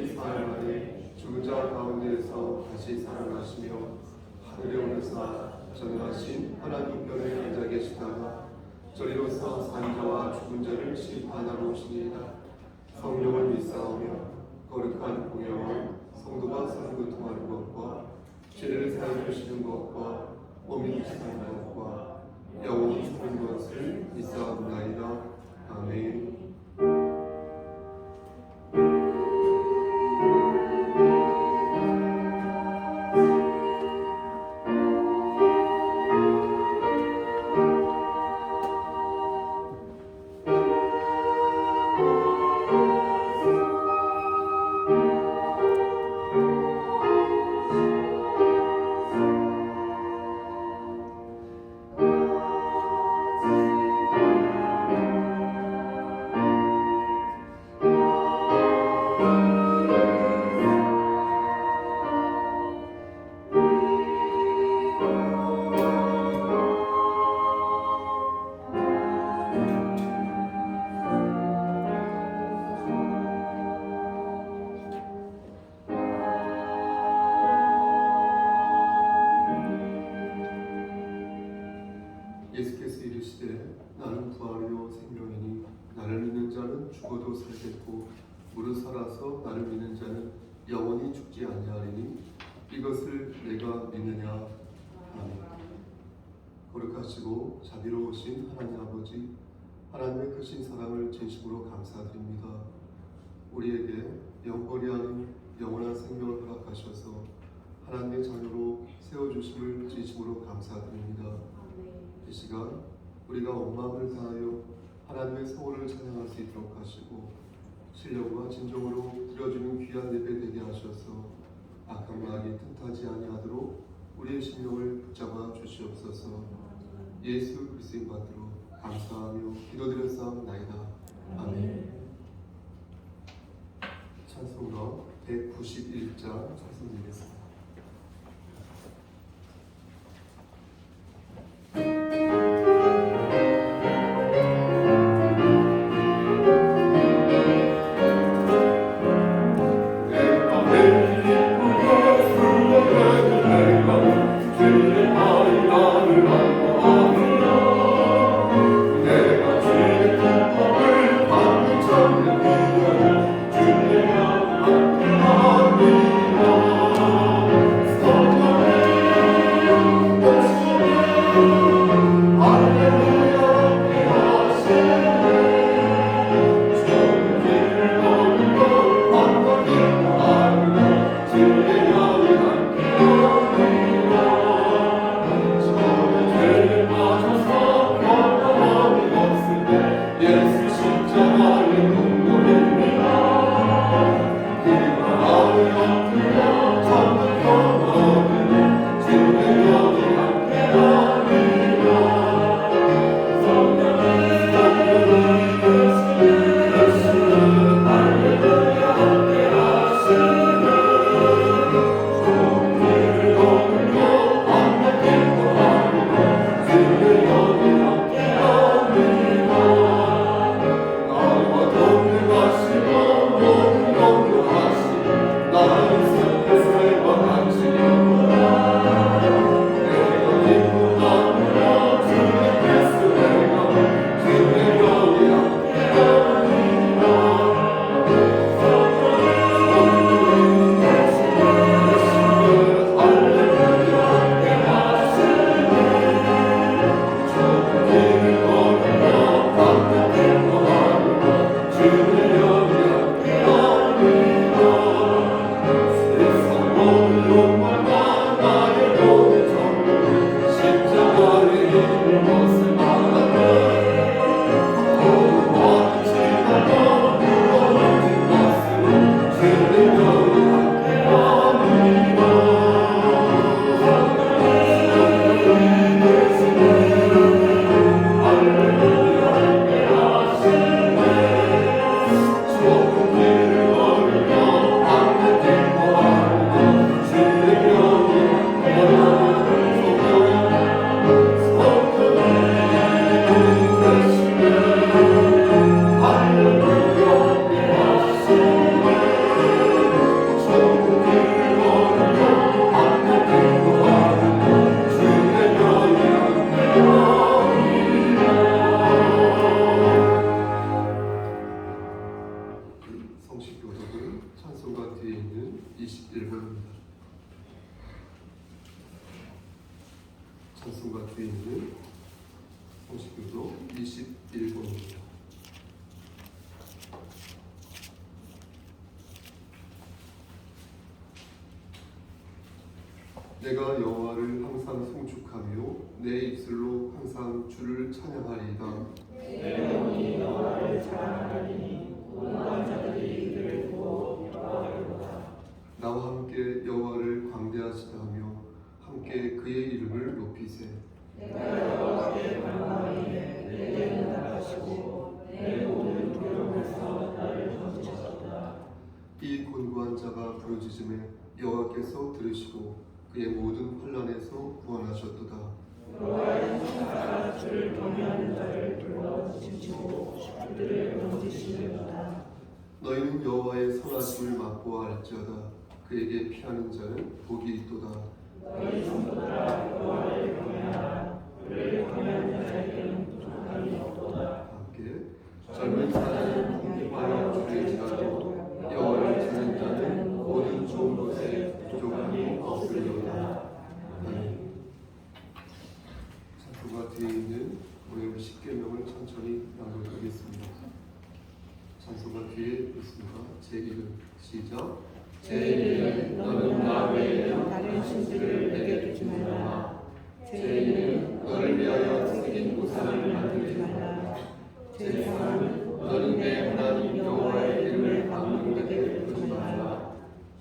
이 사흘 만에 죽은 자 가운데에서 다시 살아나시며 하늘에 오르사 전능하신 하나님 편에 앉아 계시다가 저리로서 산 자와 죽은 자를 심판하러 오시니이다. 성령을 믿사오며 거룩한 공영을 성도가 서로 교통하는 것과 죄를 사해 주시는 것과 몸이 사는 것과 영원히 사는 것을 믿사옵나이다. 아멘. 예수께서 이르시되 나는 부활이요 생명이니 나를 믿는 자는 죽어도 살겠고 무릇 살아서 나를 믿는 자는 영원히 죽지 아니하리니 이것을 내가 믿느냐. 아멘. 거룩하시고 자비로우신 하나님 아버지, 하나님의 크신 사랑을 진심으로 감사드립니다. 우리에게 영벌이 아닌 영원한 생명을 허락하셔서 하나님의 자녀로 세워주심을 진심으로 감사드립니다. 이 시간 우리가 온 마음을 다하여 하나님의 성호를 찬양할 수 있도록 하시고 신령과 진정으로 드려주는 귀한 예배 되게 하셔서 악한 마음이 틈타지 아니하도록 우리의 심령을 붙잡아 주시옵소서. 예수 그리스도의 받들어 감사하며 기도드렸사옵나이다. 아멘. 찬송가 191장 찬송드리겠습니다. 21번입니다. 찬송가 뒤에 있는 성식교도 21번입니다. 내가 여호와를 항상 송축하며 내 입술로 항상 주를 찬양하리이다. 내 영혼이 여호와를 찬양하리니 온갖 자들이 이를 보고 기뻐하리로다. 나와 함께 여호와를 광대하시다 하며 함께 그의 이름을 높이세. 내가 여호와께 반응하리에 내게는 나가시고 내 모든 두려움에서 나를 건지셨다. 이 곤고한 자가 부르짖음에 여호와께서 들으시고 그의 모든 환난에서 구원하셨도다. 여호와의 천사가 주를 경외하는 자를 불러 춤추고 그들을 건지시리로다. 너희는 여호와의 선하심을 맛보아 알지어다. 그에게 피하는 자는 복이 있도다. 너희 성도들아 여호와를 경외하라. 그를 경외하는 자에게는 부족함이 없도다. 함께 젊은 자는 공격하여 주의지라도 여호와를 찾는 자는 모든 좋은 것에 부족함이 없으리로다. 아멘. 찬송가 뒤에 있는 오늘 10계명을 천천히 낭독하겠습니다. 찬송가 뒤에 있습니다. 제1은 시작. 제1은 너는 나 외에 다른 신들을 내게 두지 말라. 제2는 너를 위하여 새긴 우상을 만들지 말라. 제3은 너는 내 하나님 여호와의 이름을 방문되게 두지 말라.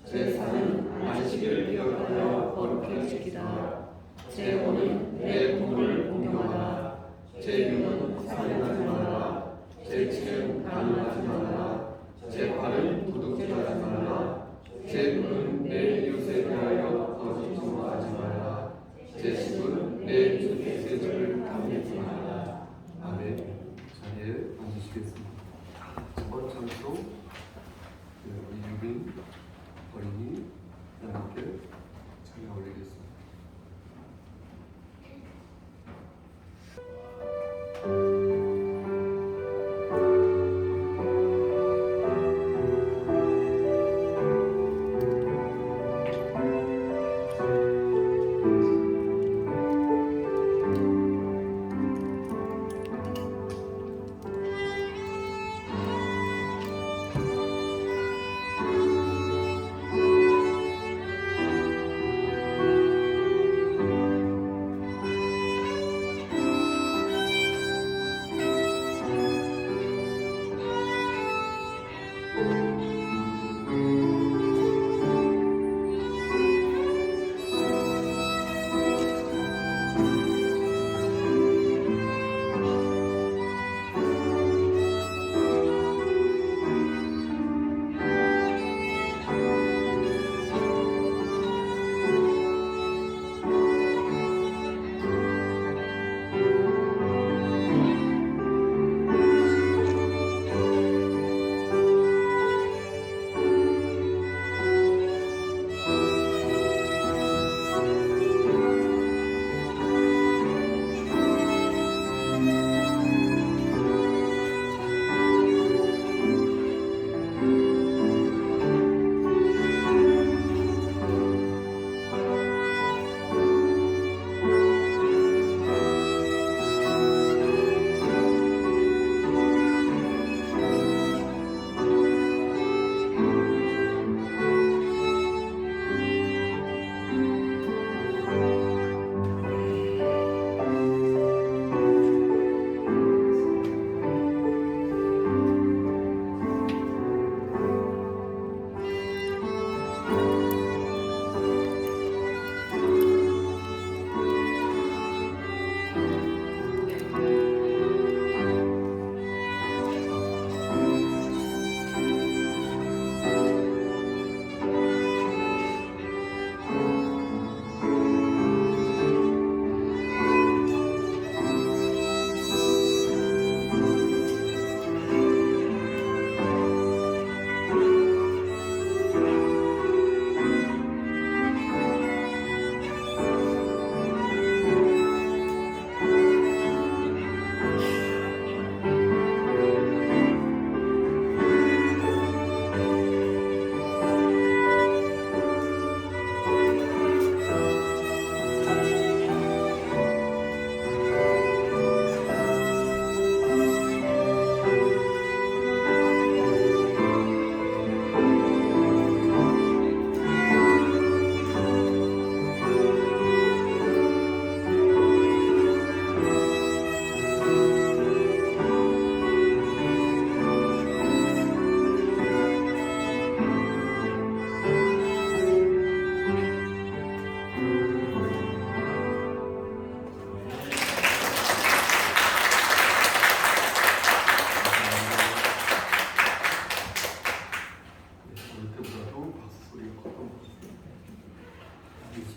제4는 안식일을 기억하여 거룩히 지키라. 제5는 내 부모를 공경하라. 제6은 살인하지 말라. 제7은 간음하지 말라. 제8은 도둑질하지 말라. 제9는 내 이웃에 대하여 거짓 증거하지 말라. 제10은 내 이웃의 세습을 탐내지 말라. 아멘. 자리에 앉으시겠습니다. 첫 찬송 이유빈 어린이 함께 찬양 올리겠습니다.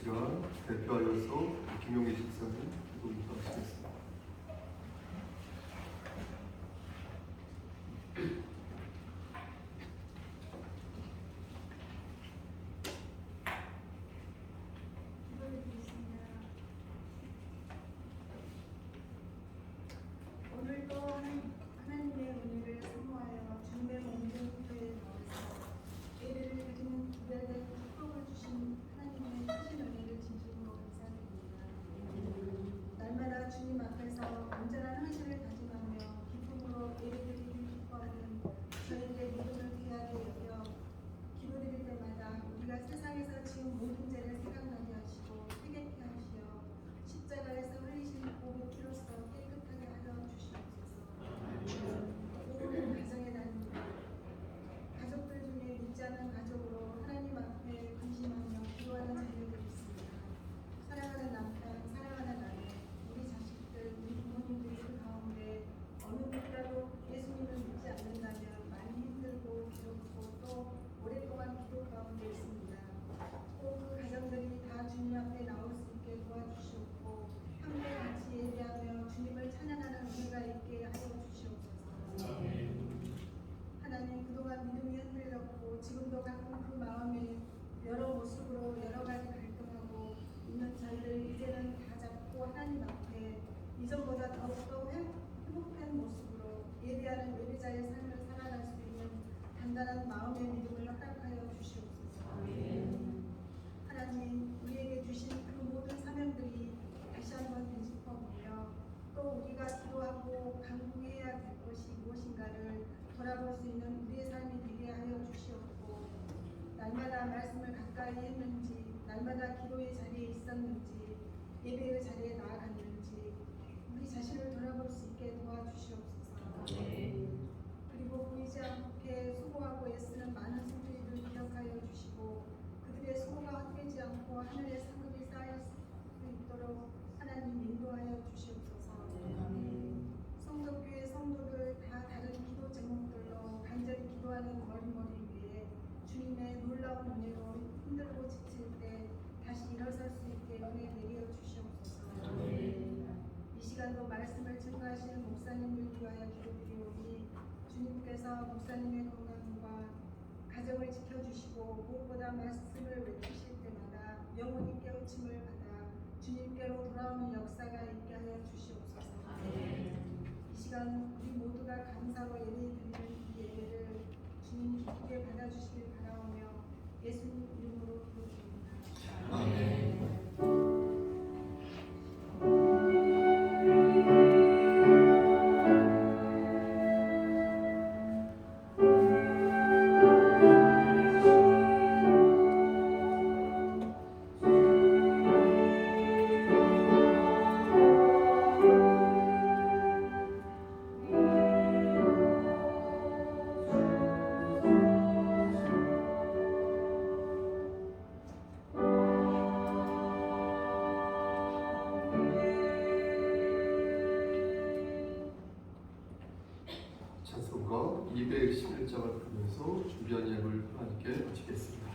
시간 대표하여서 김용희 집사님 기도 인도하시겠습니다. 오늘도 하나님의 은혜를 사모하여 주님의 공동체에 나와서 예배를 드리는 기별된 축복을 주신 하나님의 크신 은혜를 진심으로 감사드립니다. 날마다 주님 앞에서 온전한 헌신을 다짐하며 기쁨으로 예배드리기 기뻐하는 저희들의 믿음을 귀하게 여겨 기도드릴 때마다 우리가 세상에서 지은 모든 죄를 생각나게 하시고 회개케 하시어 십자가에서 흘리신 보배 피로써 깨끗하게 하여 주시옵소서. 오늘 가정의 날입니다. 가족들 중에 믿지 않는 가족으로 하나님 앞에 근심하며 기도하는 자녀들이 있습니다. 사랑하는 남편, 사랑하는 아내, 우리 자식들, 우리 부모님들이 그 가운데 어느 누구라도 예수님을 믿지 않는다면 많이 힘들고 괴롭고 또 오랫동안 기도 가운데 있습니다. 꼭 그 가정들이 다 주님 앞에 나올 수 있게 도와주시옵고 함께 같이 예배하며 주님을 찬양하는 은혜가 있게 하여 주시옵소서. 하나님, 그동안 믿음이 흔들렸고 지금도 가끔 그 마음에 여러 모습으로 여러 가지 갈등하고 있는 저희를 이제는 다 잡고 하나님 앞에 이전보다 더욱더 회복된 모습으로 예배하는 예배자의 삶을 살아갈 수 있는 단단한 마음의 믿음을 허락하여 주시옵소서. 하나님, 우리에게 주신 그 모든 사명들이 다시 한번 되짚어보며 또 우리가 기도하고 간구해야 될 것이 무엇인가를 돌아볼 수 있는 우리의 삶이 되게 하여 주시옵고 날마다 말씀을 가까이 했는지 날마다 기도의 자리에 있었는지 예배의 자리에 나아갔는지 우리 자신을 돌아볼 수 있게 도와주시옵소서. 그리고 보이지 않게 수고하고 애쓰는 많은 성도들을 기억하여 주시고 그들의 수고가 헛되지 않고 하늘의 상급이 쌓일 수 있도록 하나님 인도하여 주시옵소서. 성덕교회 성도들 다 다른 기도 제목들로 간절히 기도하는 머리머리 위에 주님의 놀라운 은혜로 힘들고 지칠 때 다시 일어설 수 있게 은혜 내려 주시옵소서. 이 시간도 말씀을 증거하시는 목사님을 위하여 기도드리오니 주님께서 목사님의 건강과 가정을 지켜주시고 무엇보다 말씀을 외치실 때마다 영혼이 깨우침을 받아 주님께로 돌아오는 역사가 있게 하여 주시옵소서. 이 시간 우리 모두가 감사로 예배드리는 이 예배를 주님 기쁘게 받아주시길 바라오며 예수님 이름으로 기도드립니다. 아멘. 찬송가 211장을 부르면서 준비한 예물을 하나님께 바치겠습니다.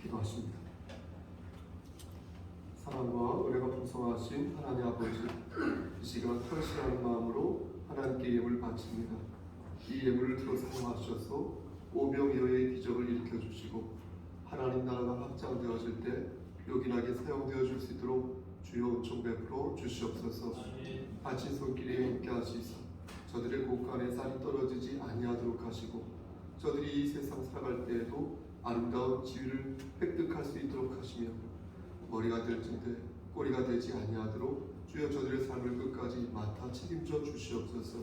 기도하십니다. 사랑과 은혜가 풍성하신 하나님 아버지, 이 시간 헌신하는 마음으로 하나님께 예물을 바칩니다. 이 예물을 들어 사용하셔서 오병이어의 기적을 일으켜 주시고 하나님 나라가 확장되어질 때 요긴하게 사용되어 줄 수 있도록 주여 은총 베풀어 주시옵소서. 바친 손길에 함께 하시사 저들의 곳간에 쌀이 떨어지지 아니하도록 하시고 저들이 이 세상 살아갈 때에도 아름다운 지위를 획득할 수 있도록 하시며 머리가 될진대 꼬리가 되지 아니하도록 주여 저들의 삶을 끝까지 맡아 책임져 주시옵소서.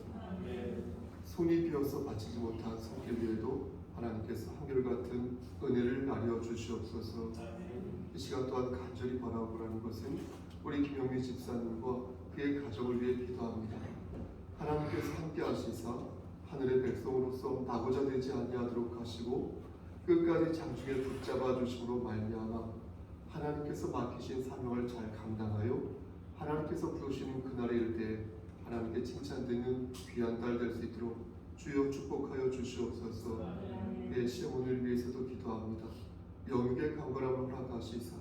손이 비어서 바치지 못한 손길 위에도 하나님께서 한결같은 은혜를 나뉘어 주시옵소서. 이 시간 또한 간절히 바라보라는 것은 우리 김영미 집사님과 그의 가정을 위해 기도합니다. 하나님께서 함께 하시사 하늘의 백성으로서 낙오자 되지 아니하도록 하시고 끝까지 장중에 붙잡아 주심으로 말미암아 하나님께서 맡기신 사명을 잘 감당하여 하나님께서 부르시는 그날에 이를 때 하나님께 칭찬되는 귀한 딸 될 수 있도록 주여 축복하여 주시옵소서. 내 시어머니를 위해서도 기도합니다. 영육의 강건함을 허락하시사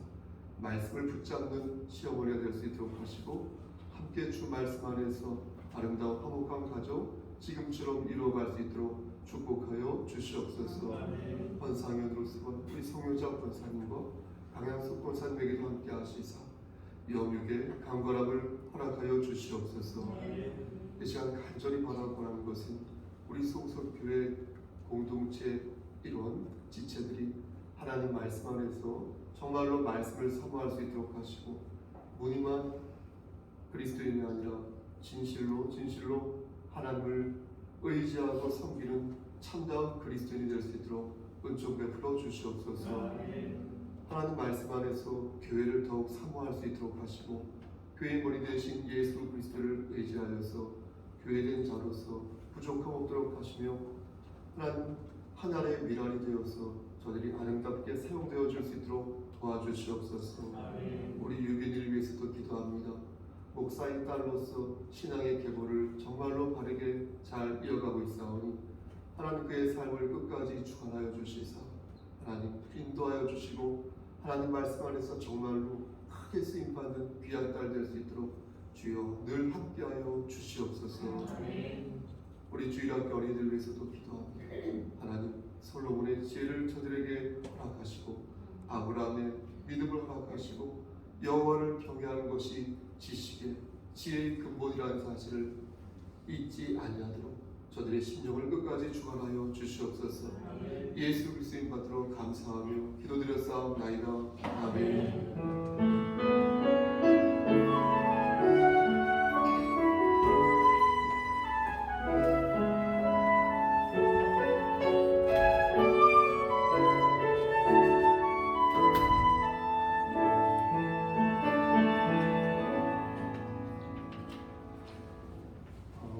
말씀을 붙잡는 시어머니가 될 수 있도록 하시고 함께 주 말씀 안에서 아름다운 화목한 가정 지금처럼 이루어갈 수 있도록 축복하여 주시옵소서. 헌상현으로서 우리 성효자 권사님과 강양숙 권사님에게도 함께 하시사 영육의 강건함을 허락하여 주시옵소서. 이 시간 간절히 바라보는 것은 우리 송석교회 공동체 일원 지체들이 하나님 말씀 안에서 정말로 말씀을 사모할 수 있도록 하시고 무늬만 그리스도인이 아니라 진실로 하나님을 의지하고 섬기는 참다운 그리스도인이 될 수 있도록 은총 베풀어 주시옵소서. 하나님 말씀 안에서 교회를 더욱 사모할 수 있도록 하시고 교회의 머리 되신 예수 그리스도를 의지하여서 교회된 자로서 부족함 없도록 하시며 하나님 하나의 미랄이 되어서 저들이 아름답게 사용되어 줄 수 있도록 도와주시옵소서. 우리 유빈이를 위해서도 기도합니다. 목사인 딸로서 신앙의 계보를 정말로 바르게 잘 이어가고 있사오니 하나님 그의 삶을 끝까지 주관하여 주시사 하나님 인도하여 주시고 하나님 말씀 안에서 정말로 크게 쓰임받는 귀한 딸 될 수 있도록 주여 늘 함께하여 주시옵소서. 우리 주일학교 어린이들 위해서도 기도합니다. 하나님 솔로몬의 지혜를 저들에게 허락하시고 아브라함의 믿음을 허락하시고 여호와를 경외하는 것이 지식의 지혜의 근본이라는 사실을 잊지 아니하도록 저들의 심령을 끝까지 주관하여 주시옵소서. 예수 그리스도인 받들어 감사하며 기도드렸사옵나이다. 아멘.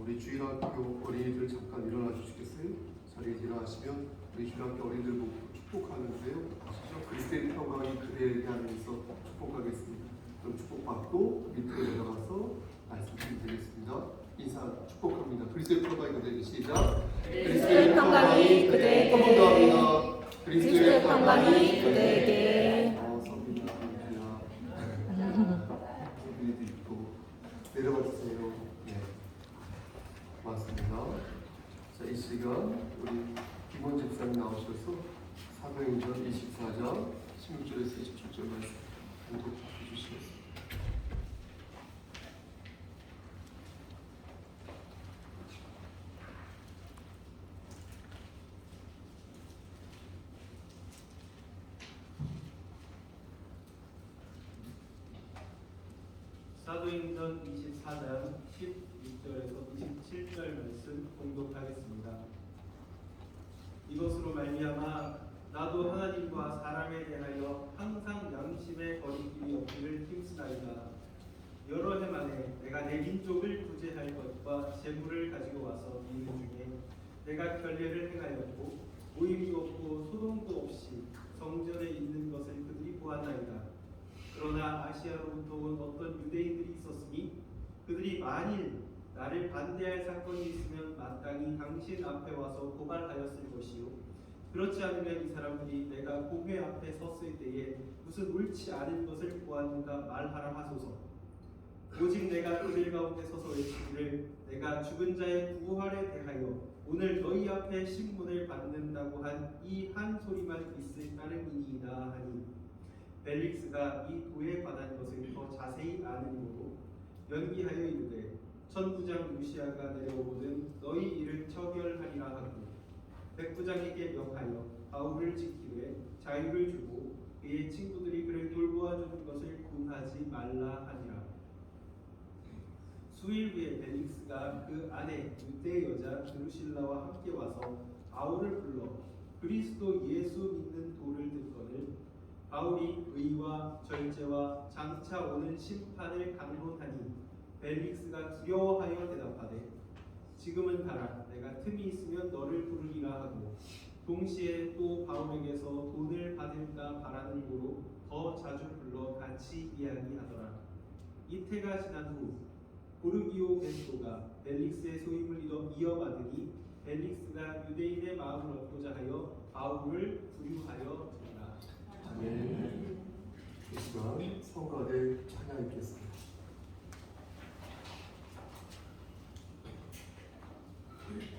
우리 주일학교 어린이들 잠깐 일어나 주시겠어요? 자리에 일어나시면 우리 주일학교 어린이들 보고 축복하는데요. 아시죠? 그리스도의 평강이 그대에게 하면서 축복하겠습니다. 그럼 축복받고 밑으로 내려가서 말씀 드리겠습니다. 인사 축복합니다. 그리스도의 평강이 그대에게 시작. 그리스도의 평강이 그대에게. 한 번 더 합니다. 그리스도의 평강이 그대에게. 성빈아, 성빈이도 있고 내려가 주세요. 네. 맞습니다. 자, 이 시간 우리 김원 집사님 나오셔서 사도행전 24장 16절에서 27절 말씀 공독해 주시겠습니다. 사도행전 24장 16절에서 27절 말씀 공독하겠습니다. 이것으로 말미암아 나도 하나님과 사람에 대하여 항상 양심의 거리낌이 없기를 힘쓰나이다. 여러 해 만에 내가 내 민족을 구제할 것과 재물을 가지고 와서 이는 중에 내가 결례를 행하였고 모임이 없고 소동도 없이 성전에 있는 것을 그들이 보았나이다. 그러나 아시아로부터 온 어떤 유대인들이 있었으니 그들이 만일 나를 반대할 사건이 있으면 마땅히 당신 앞에 와서 고발하였을 것이요 그렇지 않으면 이 사람들이 내가 공회 앞에 섰을 때에 무슨 옳지 않은 것을 보았는가 말하라 하소서. 오직 내가 그들 가운데 서서 외치기를 내가 죽은 자의 부활에 대하여 오늘 너희 앞에 신문을 받는다고 한 이 한 소리만 있을 따름이니이다 하니 벨릭스가 이 도에 관한 것을 더 자세히 아느님으로 연기하여 이르되 선부장 루시아가 내려오거든 너희 일을 처결하리라 하고 백부장에게 명하여 바울을 지키되 자유를 주고 그의 친구들이 그를 돌보아 주는 것을 구하지 말라 하니라. 수일 후에 벨릭스가 그 아내 유대 여자 드루실라와 함께 와서 바울을 불러 그리스도 예수 믿는 도를 듣거늘 바울이 의와 절제와 장차 오는 심판을 강론하니 벨릭스가 두려워하여 대답하되 지금은 가라 내가 틈이 있으면 너를 부르리라 하고 동시에 또 바울에게서 돈을 받을까 바라는 고로 더 자주 불러 같이 이야기하더라. 이태가 지난 후 보르기오 베스토가 벨릭스의 소임을 이어받으니 벨릭스가 유대인의 마음을 얻고자 하여 바울을 부류하여 두니라. 아멘. 이 시간 성가대 찬양 읽겠습니다. 하나님이여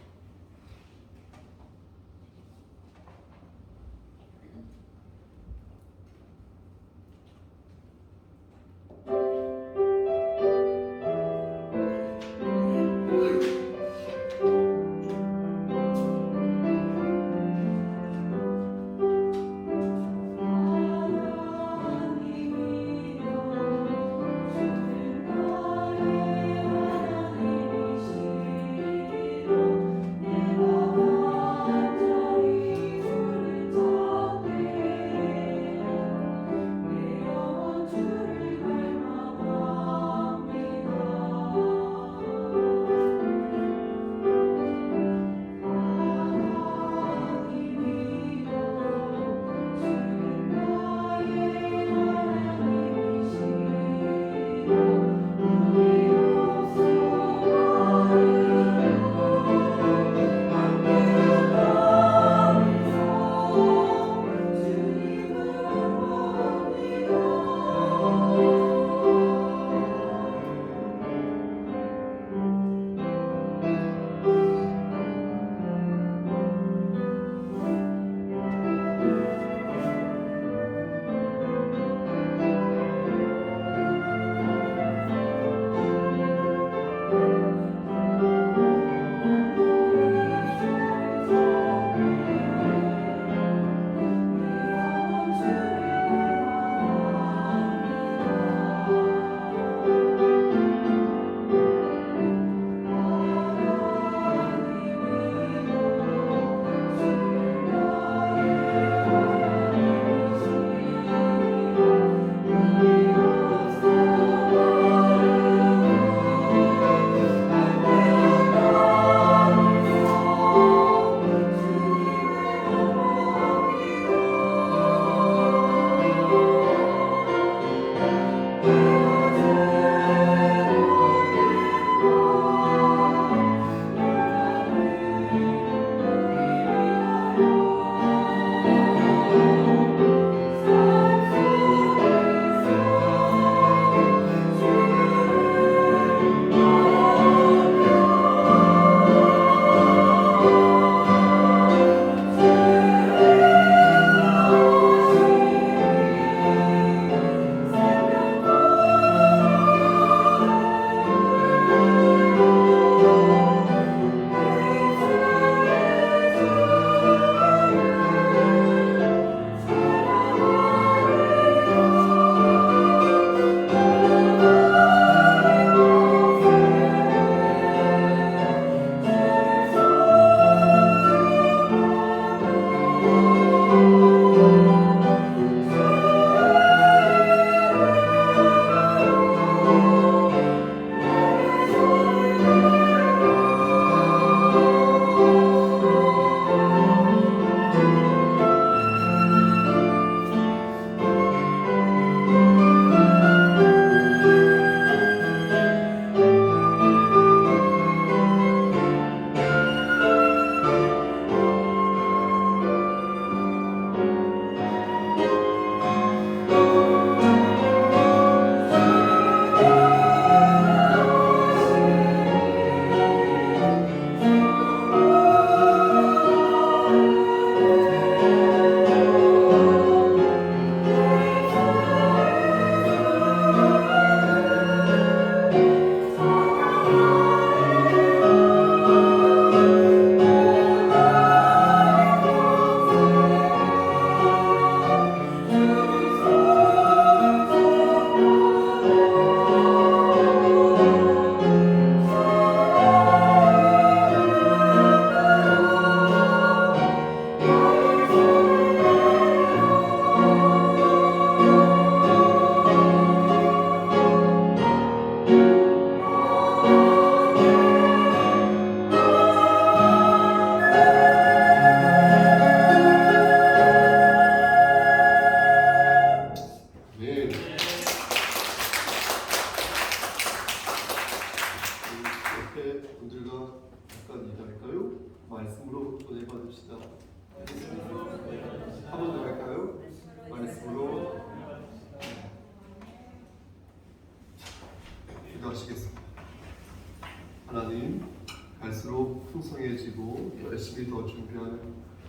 풍성해지고 열심히 더 준비하는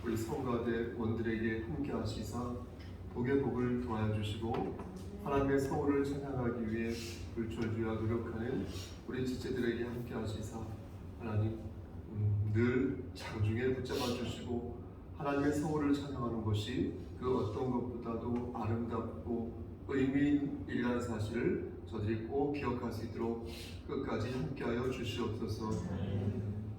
우리 성가대원들에게 함께 하시사 복의 복을 더하여 주시고 하나님의 성호를 찬양하기 위해 불철주야 노력하는 우리 지체들에게 함께 하시사 하나님 늘 장중에 붙잡아 주시고 하나님의 성호를 찬양하는 것이 그 어떤 것보다도 아름답고 의미 있는 일이라는 사실을 저들이 꼭 기억할 수 있도록 끝까지 함께하여 주시옵소서.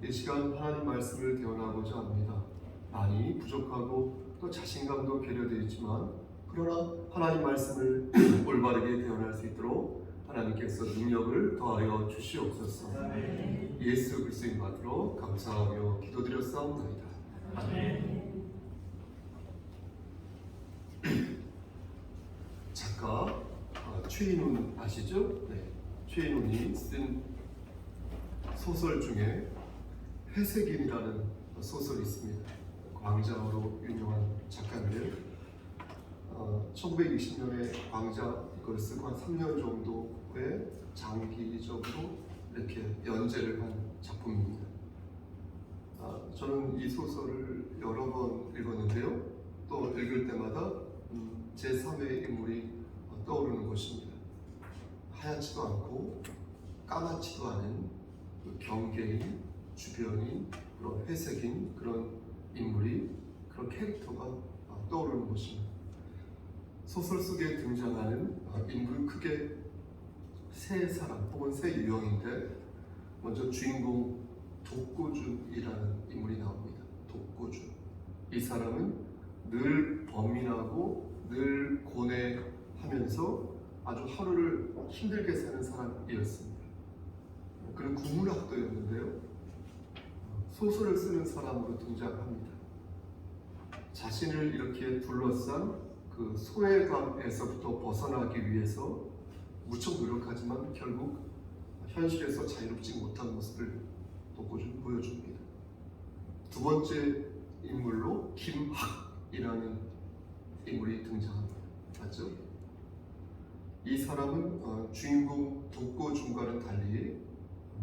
이 시간 하나님 말씀을 대언하고자 합니다. 많이 부족하고 또 자신감도 배려되어 있지만 그러나 하나님 말씀을 올바르게 대언할 수 있도록 하나님께서 능력을 더하여 주시옵소서. 예수 그리스도의 이름으로 감사하며 기도드렸사옵나이다. 작가 최인훈 아시죠? 네. 최인훈이 쓴 소설 중에 회색인이라는 소설이 있습니다. 광자로 유명한 작가인데요. 1920년에 광자 그걸 쓰고 한 3년 정도의 장기적으로 이렇게 연재를 한 작품입니다. 저는 이 소설을 여러 번 읽었는데요. 또 읽을 때마다 제3의 인물이 떠오르는 것입니다. 하얗지도 않고 까맣지도 않은 그 경계인, 주변인, 그런 회색인 그런 인물이 그런 캐릭터가 떠오르는 것입니다. 소설 속에 등장하는 인물은 크게 세 사람 혹은 세 유형인데 먼저 주인공 독고준이라는 인물이 나옵니다. 독고준. 이 사람은 늘 범인하고 늘 고뇌하면서 아주 하루를 힘들게 사는 사람이었습니다. 그는 국문학도였는데요. 소설을 쓰는 사람으로 등장합니다. 자신을 이렇게 둘러싼 그 소외감에서부터 벗어나기 위해서 무척 노력하지만 결국 현실에서 자유롭지 못한 모습을 독고준 보여줍니다. 두 번째 인물로 김학이라는 인물이 등장합니다. 맞죠? 이 사람은 주인공 독고준과는 달리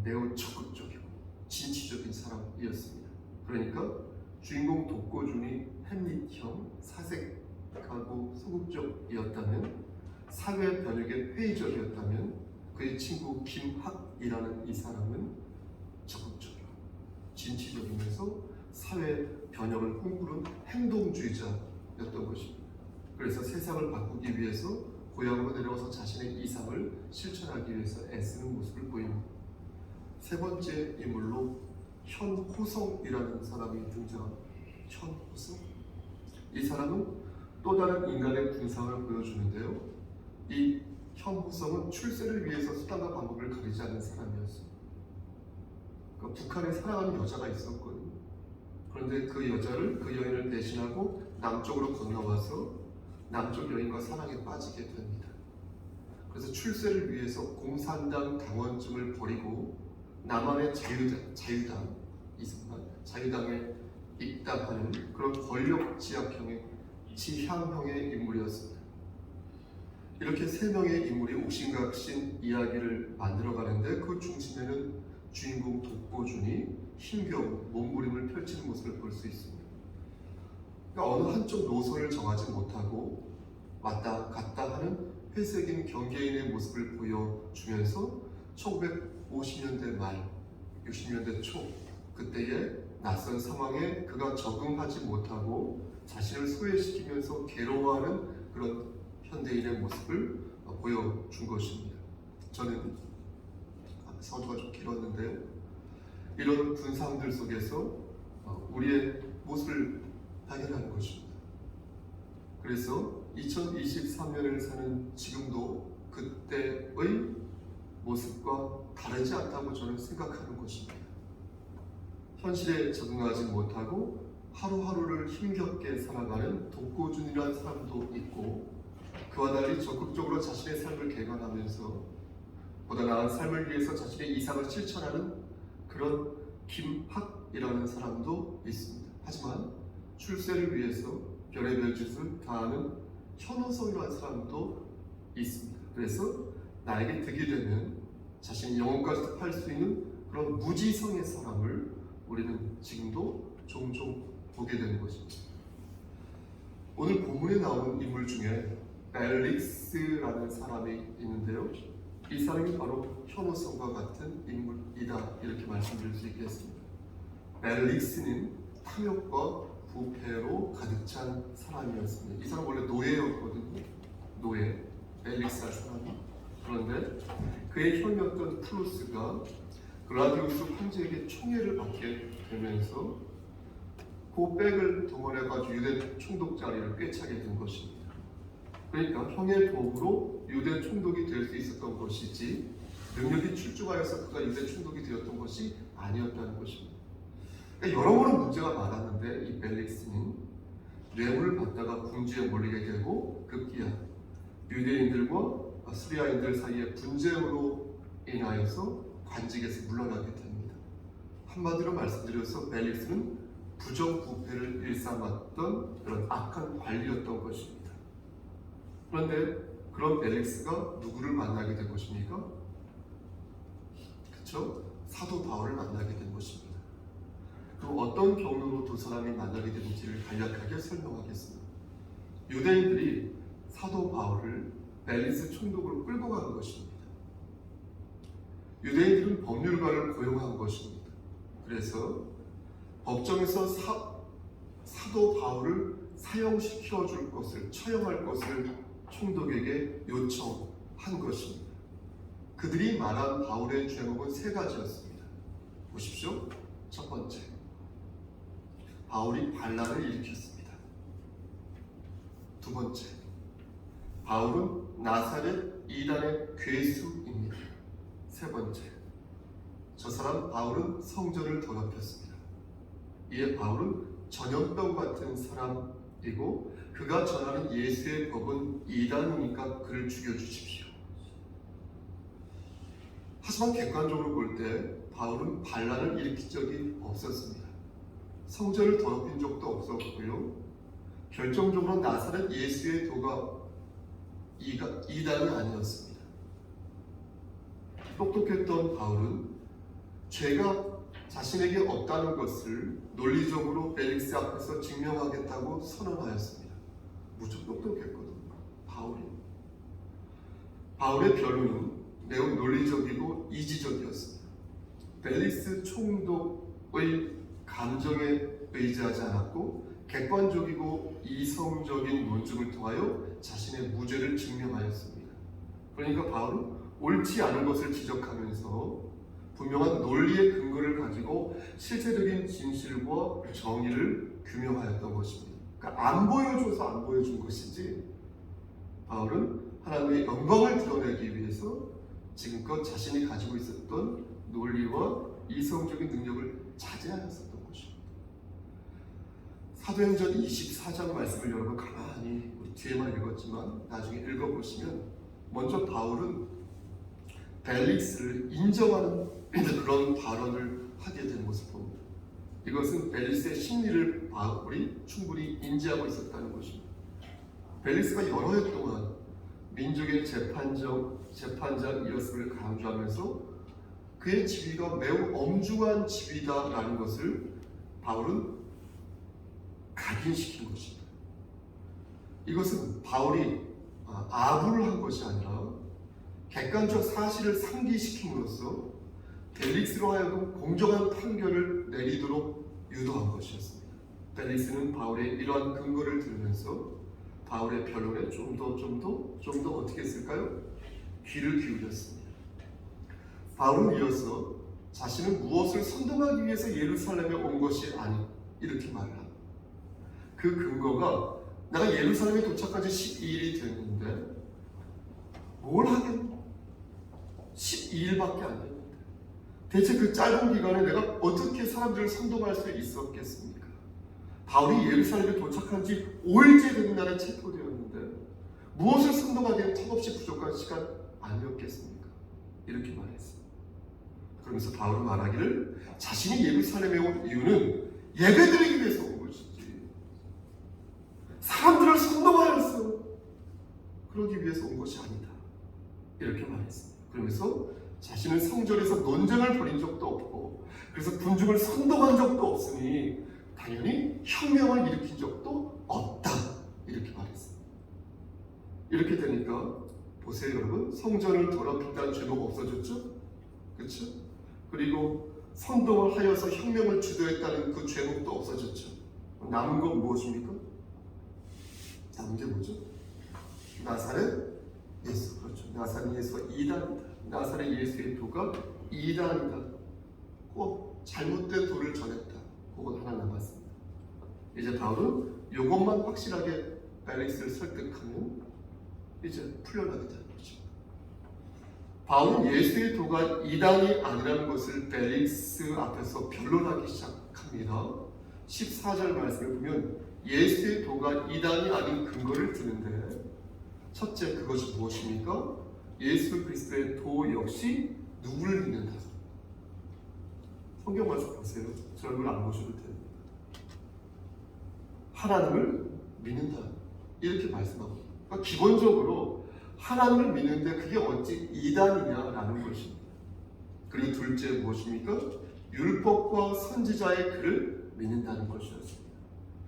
매우 적극적이고 진취적인 사람이었습니다. 그러니까 주인공 독고준이 햄릿형 사색하고 소극적이었다면 사회 변혁에 회의적이었다면 그의 친구 김학이라는 이 사람은 적극적이고 진취적이면서 사회 변혁을 꿈꾸는 행동주의자였던 것입니다. 그래서 세상을 바꾸기 위해서 고향으로 내려와서 자신의 이상을 실천하기 위해서 애쓰는 모습을 보입니다. 세 번째 인물로 현호성이라는 사람이 등장합니다. 현호성. 이 사람은 또 다른 인간의 군상을 보여주는데요. 이 현호성은 출세를 위해서 수단과 방법을 가리지 않는 사람이었습니다. 그러니까 북한에 사랑하는 여자가 있었거든요. 그런데 그 여인을 대신하고 남쪽으로 건너가서 남쪽 여인과 사랑에 빠지게 됩니다. 그래서 출세를 위해서 공산당 당원증을 버리고 남한의 자유당에 입당하는 그런 권력 지향형의 인물이었습니다. 이렇게 세 명의 인물이 옥신각신 이야기를 만들어가는데 그 중심에는 주인공 독고준이 힘겨운 몸부림을 펼치는 모습을 볼 수 있습니다. 그러니까 어느 한쪽 노선을 정하지 못하고 왔다 갔다 하는 회색인 경계인의 모습을 보여주면서 1950년대 말, 60년대 초 그때의 낯선 상황에 그가 적응하지 못하고 자신을 소외시키면서 괴로워하는 그런 현대인의 모습을 보여준 것입니다. 저는 서두가 좀 길었는데요. 이런 군상들 속에서 우리의 모습을 발견하는 것입니다. 그래서 2023년을 사는 지금도 그때의 모습과 다르지 않다고 저는 생각하는 것입니다. 현실에 적응하지 못하고 하루하루를 힘겹게 살아가는 독고준이라는 사람도 있고 그와 달리 적극적으로 자신의 삶을 개간하면서 보다 나은 삶을 위해서 자신의 이상을 실천하는 그런 김학이라는 사람도 있습니다. 하지만 출세를 위해서 별의별 짓을 다하는 현호성이라는 사람도 있습니다. 그래서 나에게 득이 되면 자신이 영혼까지 팔 수 있는 그런 무지성의 사람을 우리는 지금도 종종 보게 되는 것입니다. 오늘 본문에 나오는 인물 중에 벨릭스라는 사람이 있는데요. 이 사람이 바로 현호성과 같은 인물이다 이렇게 말씀드릴 수 있겠습니다. 벨릭스는 탐욕과 부패로 가득 찬 사람이었습니다. 이 사람 원래 노예였거든요. 노예, 벨릭스라는 사람이. 그런데 그의 형이었던 플루스가 글라디우스 황제에게 총애를 받게 되면서 그 백을 동원해가지고 유대 총독 자리를 꿰차게 된 것입니다. 그러니까 형의 도움으로 유대 총독이 될 수 있었던 것이지 능력이 출중하여서 그가 유대 총독이 되었던 것이 아니었다는 것입니다. 그러니까 여러모로 문제가 많았는데 이 벨릭스는 뇌물을 받다가 궁지에 몰리게 되고 급기야 유대인들과 수리아인들 사이의 분쟁으로 인하여서 관직에서 물러나게 됩니다. 한마디로 말씀드려서 벨릭스는 부정부패를 일삼았던 그런 악한 관리였던 것입니다. 그런데 그런 벨릭스가 누구를 만나게 된 것입니까? 그렇죠? 사도 바울을 만나게 된 것입니다. 그 어떤 경로로 두 사람이 만나게 되는지를 간략하게 설명하겠습니다. 유대인들이 사도 바울을 벨릭스 총독으로 끌고 간 것입니다. 유대인들은 법률가를 고용한 것입니다. 그래서 법정에서 사도 바울을 사형시켜 줄 것을, 처형할 것을 총독에게 요청한 것입니다. 그들이 말한 바울의 죄목은 세 가지였습니다. 보십시오. 첫 번째, 바울이 반란을 일으켰습니다. 두 번째, 바울은 나사렛 이단의 괴수입니다. 세 번째, 저 사람 바울은 성전을 더럽혔습니다. 이에 바울은 전염병 같은 사람이고 그가 전하는 예수의 법은 이단이니까 그를 죽여주십시오. 하지만 객관적으로 볼 때 바울은 반란을 일으킨 적이 없었습니다. 성전을 더럽힌 적도 없었고요. 결정적으로 나사렛 예수의 도가 이단이 아니었습니다. 똑똑했던 바울은 죄가 자신에게 없다는 것을 논리적으로 벨릭스 앞에서 증명하겠다고 선언하였습니다. 무척 똑똑했거든요. 바울의 변론은 매우 논리적이고 이지적이었습니다. 벨릭스 총독의 감정에 의지하지 않았고 객관적이고 이성적인 논증을 통하여 자신의 무죄를 증명하였습니다. 그러니까 바울은 옳지 않은 것을 지적하면서 분명한 논리의 근거를 가지고 실제적인 진실과 정의를 규명하였던 것입니다. 그러니까 안 보여줘서 안 보여준 것이지 바울은 하나님의 영광을 드러내기 위해서 지금껏 자신이 가지고 있었던 논리와 이성적인 능력을 자제하였었던 것입니다. 사도행전 24장 말씀을 여러분 가만히 우리 뒤에만 읽었지만 나중에 읽어보시면 먼저 바울은 벨릭스를 인정하는 그런 발언을 하게 된 모습을 봅니다. 이것은 벨릭스의 심리를 바울이 충분히 인지하고 있었다는 것입니다. 벨릭스가 여러 해 동안 민족의 재판장이었음을 강조하면서 그의 지위가 매우 엄중한 지위다라는 것을 바울은 각인시킨 것입니다. 이것은 바울이 아부를 한 것이 아니라 객관적 사실을 상기시킴으로써 벨릭스로 하여금 공정한 판결을 내리도록 유도한 것이었습니다. 벨릭스는 바울의 이러한 근거를 들으면서 바울의 변론에 좀 더 어떻게 했을까요? 귀를 기울였습니다. 바울은 이어서 자신은 무엇을 선동하기 위해서 예루살렘에 온 것이 아니 이렇게 말을 합니다. 그 근거가 내가 예루살렘에 도착한 지 12일이 됐는데 뭘 하겠노? 12일밖에 안 됐는데 대체 그 짧은 기간에 내가 어떻게 사람들을 선동할 수 있었겠습니까? 바울이 예루살렘에 도착한 지 5일째 되는 날에 체포되었는데 무엇을 선동하기에 턱없이 부족한 시간 아니었겠습니까? 이렇게 말했습니다. 그러면서 바울은 말하기를 자신이 예루살렘에 온 이유는 예배드리기 위해서 온 것이지 사람들을 선동하였어 그러기 위해서 온 것이 아니다 이렇게 말했습니다. 그러면서 자신은 성전에서 논쟁을 벌인 적도 없고 그래서 군중을 선동한 적도 없으니 당연히 혁명을 일으킨 적도 없다. 이렇게 말했습니다. 이렇게 되니까 보세요 여러분. 성전을 더럽힌다는 죄가 없어졌죠? 그렇죠? 그리고 선동을 하여서 혁명을 주도했다는 그 죄목도 없어졌죠. 남은 건 무엇입니까? 남은 게 뭐죠? 나사렛 예수. 그렇죠. 나사렛 예수가 이단이다. 나사렛 예수의 도가 이단이다. 꼭 잘못된 도를 전했다. 그건 하나 남았습니다. 이제 바울은 이것만 확실하게 벨릭스를 설득하면 이제 풀려나게 되는 거죠. 바울은 예수의 도가 이단이 아니라는 것을 벨릭스 앞에서 변론하기 시작합니다. 14절 말씀을 보면 예수의 도가 이단이 아닌 근거를 드는데, 첫째 그것이 무엇입니까? 예수 그리스도의 도 역시 누구를 믿는다. 성경 말씀 보세요. 저 얼굴 안 보셔도 돼요. 하나님을 믿는다. 이렇게 말씀합니다. 그러니까 기본적으로 하나님을 믿는데 그게 어찌 이단이냐라는 것입니다. 그리고 둘째 무엇입니까? 율법과 선지자의 글을 믿는다는 것이었습니다.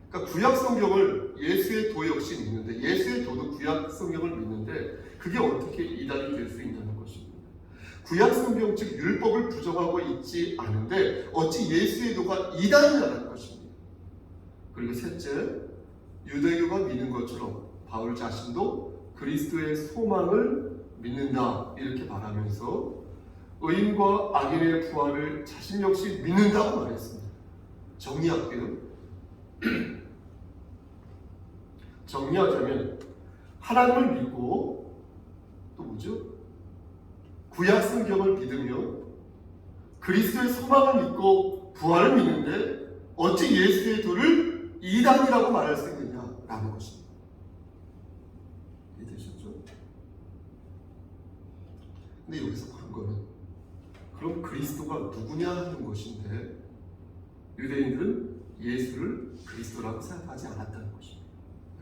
그러니까 구약 성경을 예수의 도 역시 믿는데, 예수의 도도 구약 성경을 믿는데 그게 어떻게 이단이 될 수 있냐는 것입니다. 구약 성경 즉 율법을 부정하고 있지 않은데 어찌 예수의 도가 이단이냐는 것입니다. 그리고 셋째, 유대교가 믿는 것처럼 바울 자신도 그리스도의 소망을 믿는다 이렇게 말하면서 의인과 악인의 부활을 자신 역시 믿는다고 말했습니다. 정리할게요. 정리하자면 하나님을 믿고 또 뭐죠? 구약 성경을 믿으며 그리스도의 소망을 믿고 부활을 믿는데 어찌 예수의 도를 이단이라고 말할 수 있느냐라는 것입니다. 이해되셨죠? 근데 여기서 관건은 그럼 그리스도가 누구냐 하는 것인데, 유대인들은 예수를 그리스도라고 생각하지 않았다는 것입니다.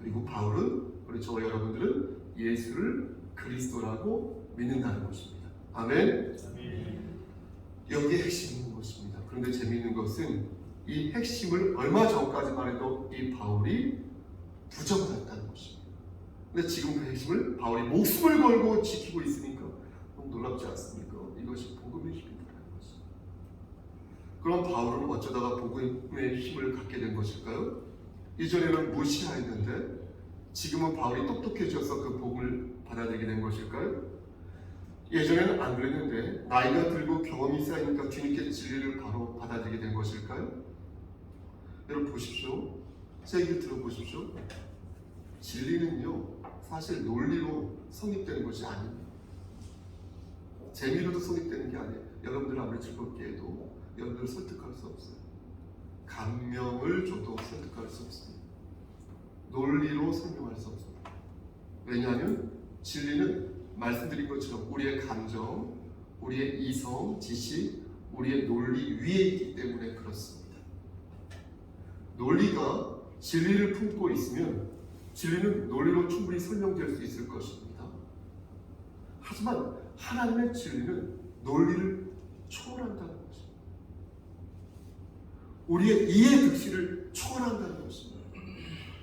그리고 바울은, 우리 저와 여러분들은 예수를 그리스도라고 믿는다는 것입니다. 아멘. 여기에 핵심이 있는 것입니다. 그런데 재미있는 것은 이 핵심을 얼마 전까지만 해도 이 바울이 부정했다는 것입니다. 근데 지금 그 핵심을 바울이 목숨을 걸고 지키고 있으니까 너무 놀랍지 않습니까? 이것이 복음의 힘이라는 것입니다. 그럼 바울은 어쩌다가 복음의 힘을 갖게 된 것일까요? 이전에는 무시하였는데 지금은 바울이 똑똑해져서 그 복음을 받아들이게 된 것일까요? 예전에는 안 그랬는데 나이가 들고 경험이 쌓이니까 뒤늦게 진리를 바로 받아들이게 된 것일까요? 여러분 보십시오. 제 얘기 들어보십시오. 진리는요 사실 논리로 성립되는 것이 아닙니다. 재미로도 성립되는 게 아니에요. 여러분들 아무리 즐겁게 해도 여러분들을 설득할 수 없어요. 감명을 줘도 설득할 수 없습니다. 논리로 설명할 수 없습니다. 왜냐하면 진리는 말씀드린 것처럼 우리의 감정, 우리의 이성, 지식, 우리의 논리 위에 있기 때문에 그렇습니다. 논리가 진리를 품고 있으면 진리는 논리로 충분히 설명될 수 있을 것입니다. 하지만 하나님의 진리는 논리를 초월한다는 것입니다. 우리의 이해 득실을 초월한다는 것입니다.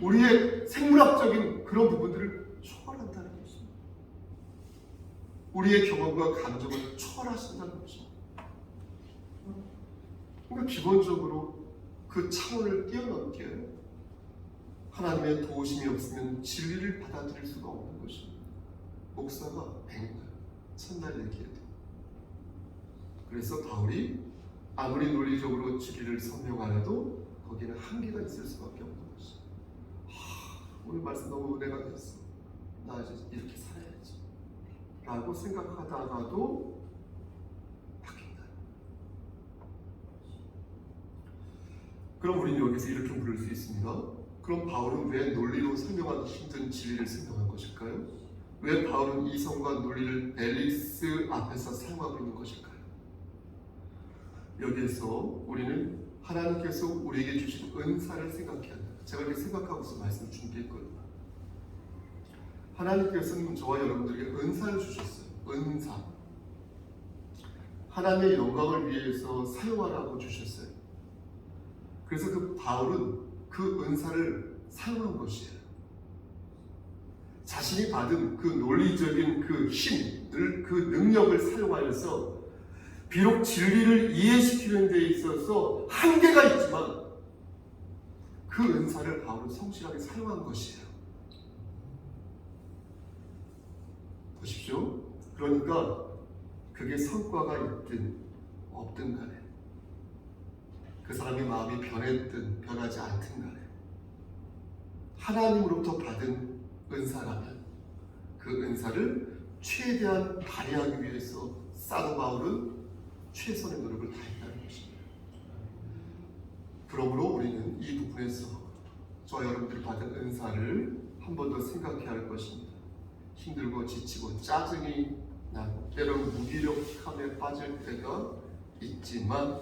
우리의 생물학적인 그런 부분들을 초월한다는 것입니다. 우리의 경험과 감정을 초월하신다는 것입니다. 그러니까 기본적으로 그 차원을 뛰어넘게 하나님의 도우심이 없으면 진리를 받아들일 수가 없는 것입니다. 목사가 백날, 천날 얘기해도. 그래서 바울이 아무리 논리적으로 진리를 설명하여도 거기에는 한계가 있을 수밖에 없는 것입니다. 오늘 말씀 너무 은혜가 됐어. 나 이제 이렇게 살아야지 라고 생각하다가도 바뀐다. 그럼 우리는 여기서 이렇게 물을 수 있습니다. 그럼 바울은 왜 논리로 설명하기 힘든 진리를 설명한 것일까요? 왜 바울은 이성과 논리를 벨릭스 앞에서 사용하고 있는 것일까요? 여기에서 우리는 하나님께서 우리에게 주신 은사를 생각해야 합니다. 제가 이렇게 생각하고서 말씀을 준비했거든요. 하나님께서는 저와 여러분들에게 은사를 주셨어요. 은사. 하나님의 영광을 위해서 사용하라고 주셨어요. 그래서 그 바울은 그 은사를 사용한 것이에요. 자신이 받은 그 논리적인 그 힘을, 그 능력을 사용하여서 비록 진리를 이해시키는 데 있어서 한계가 있지만 그 은사를 바울은 성실하게 사용한 것이에요. 보십시오. 그러니까 그게 성과가 있든 없든 간에, 그 사람의 마음이 변했든 변하지 않든 간에, 하나님으로부터 받은 은사라면 그 은사를 최대한 발휘하기 위해서 사도 바울은 최선의 노력을 다했다는 것입니다. 그러므로 우리는 이 부분에서 저와 여러분들이 받은 은사를 한 번 더 생각해야 할 것입니다. 힘들고 지치고 짜증이 나고 때로는 무기력함에 빠질 때가 있지만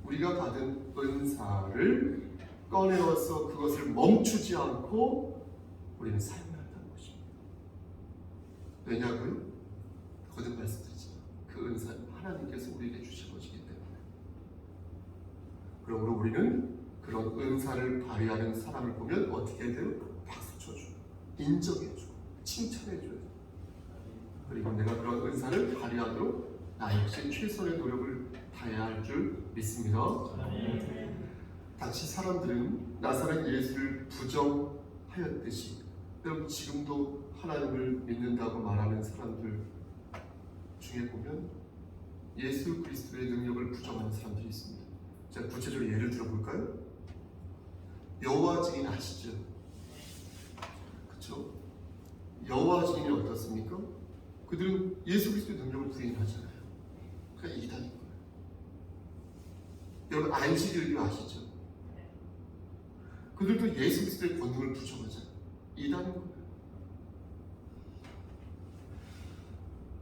우리가 받은 은사를 꺼내어서 그것을 멈추지 않고 우리는 사용해야 한다는 것입니다. 왜냐고요? 거듭 말씀드리지만 그 은사는 하나님께서 우리에게 주신 것이기 때문에. 그러므로 우리는 그런 은사를 발휘하는 사람을 보면 어떻게 돼요? 박수 쳐주고 인정해주고 칭찬해줘요. 그리고 내가 그런 은사를 발휘하도록 나 역시 최선의 노력을 다해야 할 줄 믿습니다. 당시 사람들은 나사렛 예수를 부정하였듯이 여러분 지금도 하나님을 믿는다고 말하는 사람들 중에 보면 예수 그리스도의 능력을 부정하는 사람들이 있습니다. 자, 구체적으로 예를 들어볼까요? 여호와 증인 아시죠? 그렇죠? 여호와 증인이 어떻습니까? 그들은 예수 그리스도의 능력을 부인하잖아요. 그러니까 이단인 거예요. 여러분 안식일교 아시죠? 그들도 예수 그리스도의 권능을 부정하잖아요. 이단인 거예요.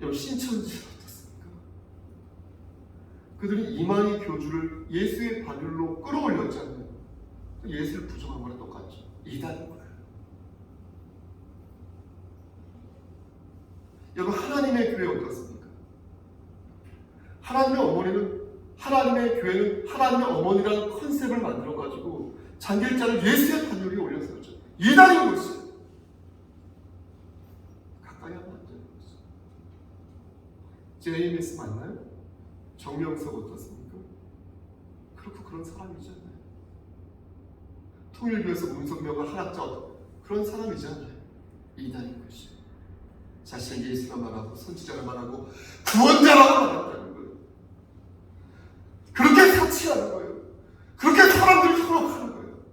여러분 신천지 어떻습니까? 그들은 이만희 교주를 예수의 반열로 끌어올렸잖아요. 예수를 부정한 거랑 똑같죠. 이단인 거예요. 여러분 하나님의 교회 어떻습니까? 하나님의 어머니는, 하나님의 교회는 하나님의 어머니라는 컨셉을 만들어가지고 장길자를 예수의 반열에 올려세웠죠. 이단인 것이에요. 가까이 하면 안 되는 거죠. 제이미스 맞나요? 정명석 어떻습니까? 그렇고 그런 사람이잖아요. 통일교에서 문성명을 하락자 그런 사람이잖아요. 이단인 것이에요. 자신을 예수가 말하고 선지자가 말하고 구원자라고 말한다는 거예요. 그렇게 사치하는 거예요. 그렇게 사람들이 현혹하는 거예요.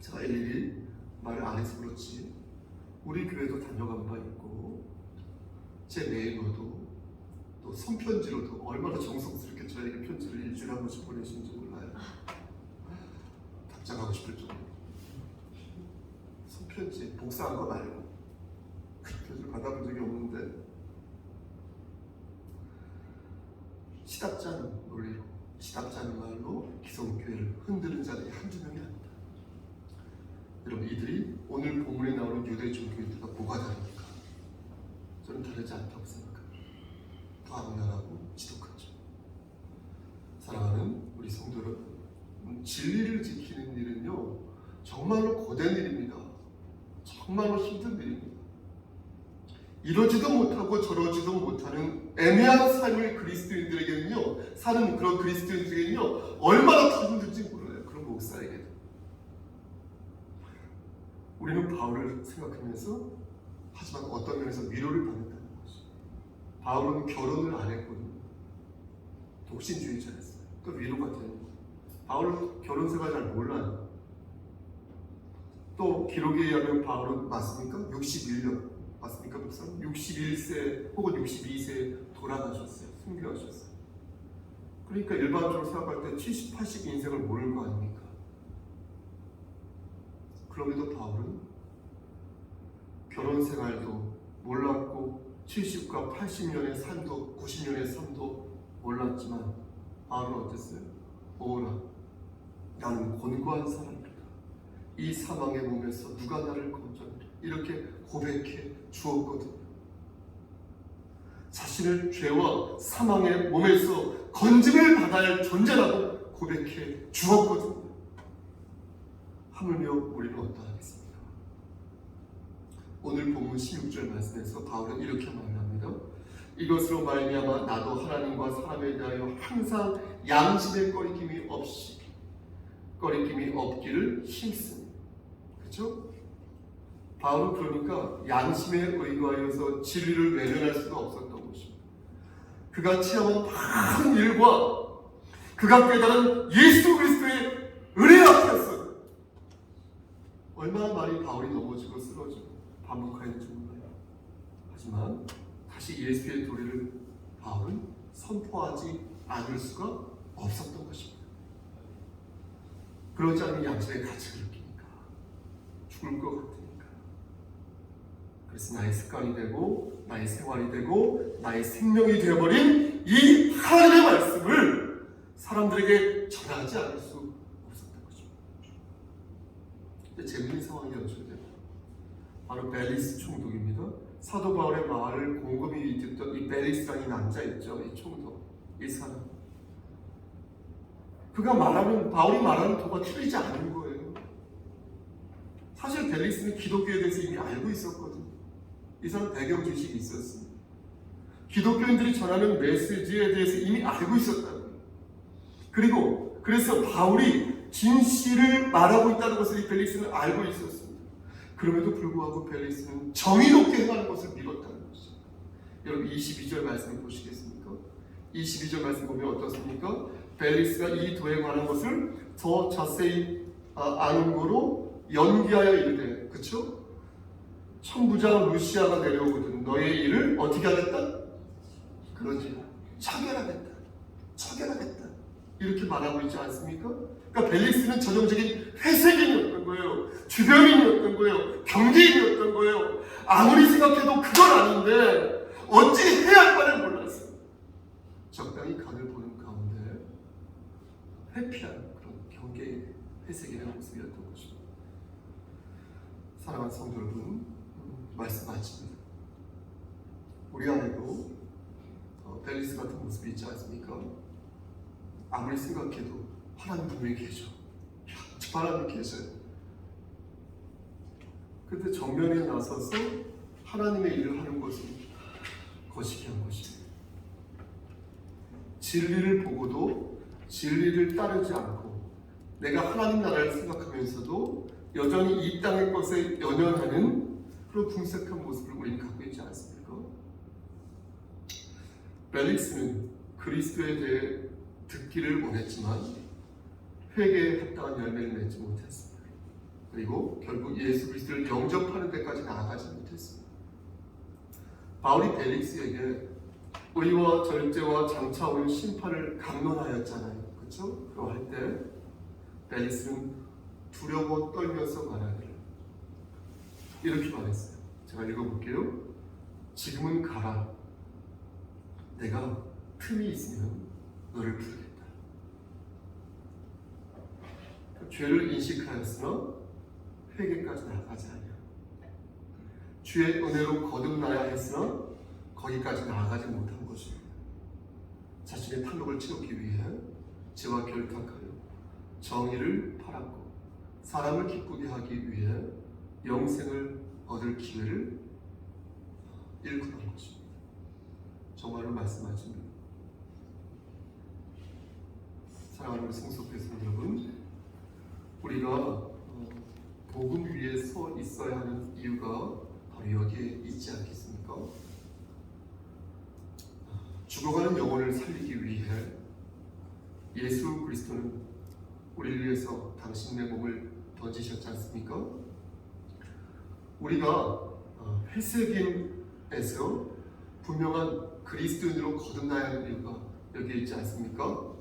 제가 일일이 말을 안 해서 그렇지 우리 교회도 다녀간 바 있고 제 메일로도 또 손편지로도 얼마나 정성스럽게 저에게 편지를 일주일에 한 번씩 보내시는지 몰라요. 답장하고 싶을 정도로 손편지 복사한 거 말고 편지를 받아본 적이 없는데 시답자는 논리로, 시답자는 말로 기성교회를 흔드는 자들이 한두 명이 아니다. 여러분 이들이 오늘 본문에 나오는 유대 종교인들과 뭐가 다릅니까? 저는 다르지 않다고 생각합니다. 더 악랄하고 지독하죠. 사랑하는 우리 성도 여러분, 진리를 지키는 일은요 정말로 고된 일입니다. 정말로 힘든 일입니다. 이러지도 못하고 저러지도 못하는 애매한 삶을 그리스도인들에게는요, 사는 그런 그리스도인들에게는요 얼마나 더 힘든지 몰라요. 그런 목사에게도. 우리는 바울을 생각하면서 하지만 어떤 면에서 위로를 받는다는 것이. 바울은 결혼을 안 했거든요. 독신주의자였어요. 그 위로가 되는 거예요. 바울은 결혼 생활 잘 몰라요. 또 기록에 의하면 바울은 맞습니까? 61년 맞습니까? 목사님? 61세 혹은 62세에 돌아가셨어요. 순교하셨어요. 그러니까 일반적으로 생각할 때 70, 80 인생을 모를 거 아닙니까? 그럼에도 바울은 결혼 생활도 몰랐고 70과 80년의 삶도 90년의 삶도 몰랐지만 바울은 어땠어요? 오라, 나는 곤고한 사람이다. 이 사망의 몸에서 누가 나를 건져내리 이렇게 고백해 주었거든요. 자신을 죄와 사망의 몸에서 건짐을 받아야 할 존재라고 고백해 주었거든요. 하물며 우리는 어떠하겠습니까? 오늘 본문 16절 말씀에서 바울은 이렇게 말합니다. 이것으로 말미암아 나도 하나님과 사람에 대하여 항상 양심의 꺼리낌이 없기를 힘쓰니. 그렇죠? 바울은 그러니까 양심에 의거하여서 진리를 외면할 수가 없었던 것입니다. 그가 체험한 많은 일과 그가 깨달은 예수 그리스도의 은혜 앞에서 얼마나 많이 바울이 넘어지고 쓰러지고 반복하였는지 몰라요. 하지만 다시 예수의 도리를 바울은 선포하지 않을 수가 없었던 것입니다. 그러지 않으면 양심의 가치를 느끼니까 죽을 것 같으니까. 그래서 나의 습관이 되고 나의 생활이 되고 나의 생명이 되어버린 이 하나님의 말씀을 사람들에게 전하지 않을 수 없었던 것입니다. 근데 재밌는 상황이 연출돼요. 바로 벨리스 총독입니다. 사도 바울의 말을 곰곰이 듣던 이 벨리스라는 남자 있죠. 이 총독, 이 사람. 그가 말하는, 바울이 말하는 도가 틀리지 않은 거예요. 사실 벨리스는 기독교에 대해서 이미 알고 있었거든요. 이 사람 배경 지식이 있었습니다. 기독교인들이 전하는 메시지에 대해서 이미 알고 있었다고요. 그리고 그래서 바울이 진실을 말하고 있다는 것을 이 벨리스는 알고 있었습니다. 그럼에도 불구하고 벨리스는 정의롭게 행하는 것을 미뤘다는 것입니다. 여러분 22절 말씀을 보시겠습니까? 22절 말씀 보면 어떻습니까? 벨리스가 이 도에 관한 것을 더 자세히 아는 거로 연기하여 이르되, 그렇죠? 천부장 루시아가 내려오거든 너의 일을 어떻게 하겠다? 그러지, 처결하겠다. 이렇게 말하고 있지 않습니까? 그러니까 벨리스는 전형적인 회색인이었던 거예요. 주변인이었던 거예요. 경계인이었던 거예요. 아무리 생각해도 그건 아닌데 어찌 해야 할 바를 몰랐어요. 적당히 간을 보는 가운데 회피하는 그런 경계의 회색인의 모습이었던 것입니다. 사랑하는 성도 여러분, 말씀 마칩니다. 우리 안에도 벨리스 같은 모습이 있지 않습니까? 아무리 생각해도 하나님 분명히 계셔. 하나님 계셔요. 그런데 정면에 나서서 하나님의 일을 하는 것은 거시기한 것입니다. 진리를 보고도 진리를 따르지 않고 내가 하나님 나라를 생각하면서도 여전히 이 땅의 것에 연연하는 그런 궁색한 모습을 우리는 갖고 있지 않습니까? 벨릭스는 그리스도에 대해 듣기를 원했지만 회개에 합당한 열매를 맺지 못했습니다. 그리고 결국 예수 그리스도를 영접하는 데까지 나아가지 못했습니다. 바울이 벨릭스에게 의와 절제와 장차 오는 심판을 강론하였잖아요. 그렇죠? 그러할 때 벨릭스는 두려워 떨면서 말하기를 이렇게 말했어요. 제가 읽어볼게요. 지금은 가라. 내가 틈이 있으면 너를 부르겠다. 죄를 인식하였으나 회개까지 나아가지 아니하. 주의 은혜로 거듭나야 했으나 거기까지 나아가지 못한 것입니다. 자신의 탐욕을 채우기 위해 죄와 결탁하여 정의를 팔았고 사람을 기쁘게 하기 위해 영생을 얻을 기회를 잃고 난 것입니다. 정말로 말씀하십니다. 사랑하는 우리 성속교사 여러분, 우리가 복음 위에 서 있어야 하는 이유가 바로 여기에 있지 않겠습니까? 죽어가는 영혼을 살리기 위해 예수 그리스도는 우리를 위해서 당신의 몸을 던지셨지 않습니까? 우리가 회색인에서 분명한 그리스도인으로 거듭나야 하는 이유가 여기에 있지 않습니까?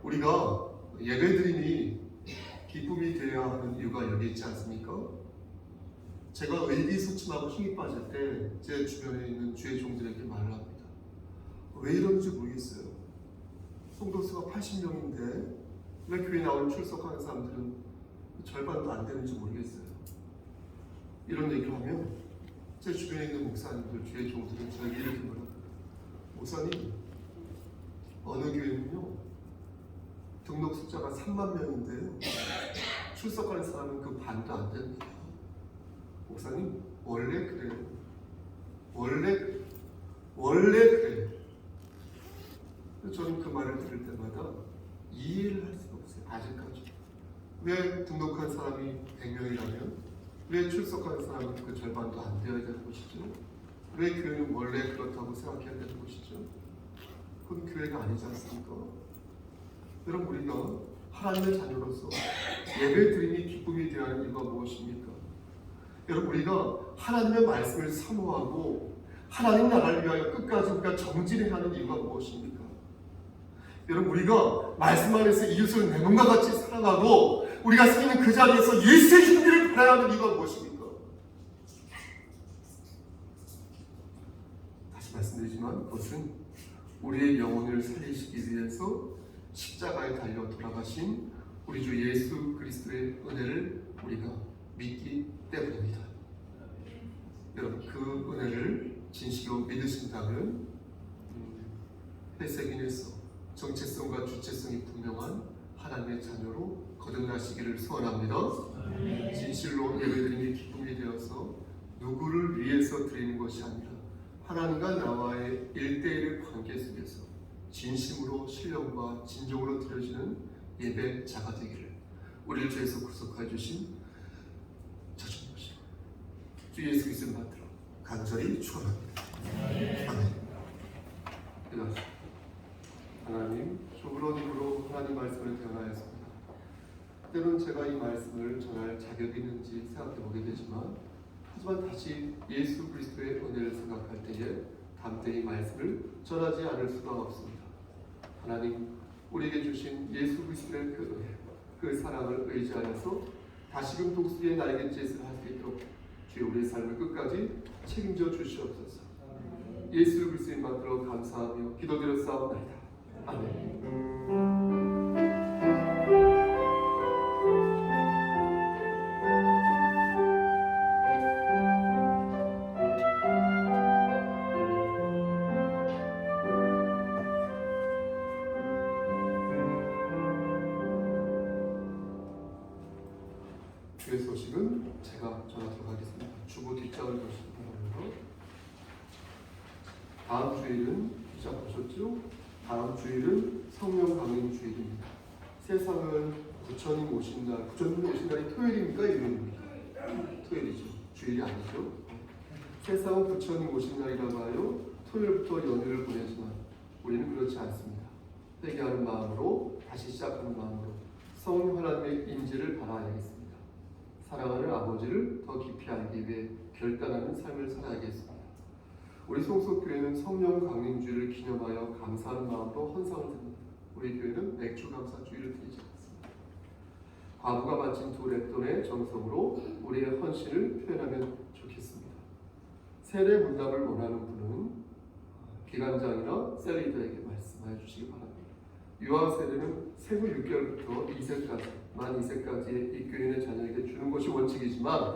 우리가 예배드림이 기쁨이 되어야 하는 이유가 여기 있지 않습니까? 제가 의기소침하고 힘이 빠질 때 제 주변에 있는 주의 종들에게 말을 합니다. 왜 이런지 모르겠어요. 성도수가 80명인데 왜 교회 나오는 출석하는 사람들은 절반도 안 되는지 모르겠어요. 이런 얘기를 하면 제 주변에 있는 목사님들, 주의 종들은 저에게 이렇게 말합니다. 목사님, 어느 교회는요 등록 숫자가 3만 명인데요 출석하는 사람은 그 반도 안 됩니다. 목사님, 원래 그래요. 원래 그래요. 저는 그 말을 들을 때마다 이해를 할 수가 없어요. 아직까지. 왜 등록한 사람이 100명이라면 왜 출석하는 사람은 그 절반도 안 되어야 되는 것이죠? 왜 교회는 원래 그렇다고 생각해야 되는 것이죠? 그건 교회가 아니지 않습니까? 여러분, 우리가 하나님의 자녀로서 예배드림이 기쁨이 되어야 하는 이유가 무엇입니까? 여러분, 우리가 하나님의 말씀을 사모하고 하나님 나라를 위하여 끝까지 우리가 정진해야 하는 이유가 무엇입니까? 여러분, 우리가 말씀 안에서 이웃을 내 몸과 같이 사랑하고 우리가 서 있는 그 자리에서 예수의 흉기를 바라야 하는 이유가 무엇입니까? 다시 말씀드리지만 그것은 우리의 영혼을 살리시기 위해서 십자가에 달려 돌아가신 우리 주 예수 그리스도의 은혜를 우리가 믿기 때문입니다. 여러분, 그 은혜를 진실로 믿으신다면 회색인에서 정체성과 주체성이 분명한 하나님의 자녀로 거듭나시기를 소원합니다. 진실로 예배드림이 기쁨이 되어서 누구를 위해서 드리는 것이 아니라 하나님과 나와의 1대1의 관계 속에서 진심으로 신령과 진정으로 드려지는 예배자가 되기를 우리를 주에서 구속하여 주신 자주님이시오 주 예수 그리스도를 받들어 간절히 축원합니다. 아멘. 기도하시오. 하나님, 좁은 입으로 하나님 말씀을 대언하였습니다. 때로는 제가 이 말씀을 전할 자격이 있는지 생각해 보게 되지만, 하지만 다시 예수 그리스도의 은혜를 생각할 때에 담대히 말씀을 전하지 않을 수가 없습니다. 하나님, 우리에게 주신 예수 그리스도의 그 은혜, 그 사랑을 의지하여서 다시금 독수리의 날갯짓을 할 수 있도록 주여 우리의 삶을 끝까지 책임져 주시옵소서. 예수 그리스도의 받들어 감사하며 기도드렸사옵나이다. 아멘. 주의 소식은 제가 전하도록 하겠습니다. 주보 뒷장을 보시기 바랍니다. 다음 주일은 기자 보셨죠? 다음 주일은 성령 강림 주일입니다. 세상은 부처님 오신 날, 부처님 오신 날이 토요일입니까? 일요일입니까? 토요일이죠. 주일이 아니죠. 세상은 부처님 오신 날이라고 하여 토요일부터 연휴를 보내지만 우리는 그렇지 않습니다. 회개하는 마음으로 다시 시작하는 마음으로 성령 하나님의 임재를 바라야겠습니다. 사랑하는 아버지를 더 깊이 알기 위해 결단하는 삶을 살아야겠습니다. 우리 송속교회는 성령 강림주의를 기념하여 감사하는 마음으로 헌상을 드립니다. 우리 교회는 맥주 감사주의를 드리지 않습니다. 과부가 바친 두 랩돈의 정성으로 우리의 헌신을 표현하면 좋겠습니다. 세례 문답을 원하는 분은 기관장이나 셀리더에게 말씀하여 주시기 바랍니다. 유아 세례는 생후 6개월부터 2세까지, 만 2세까지의 입교인의 자녀에게 주는 것이 원칙이지만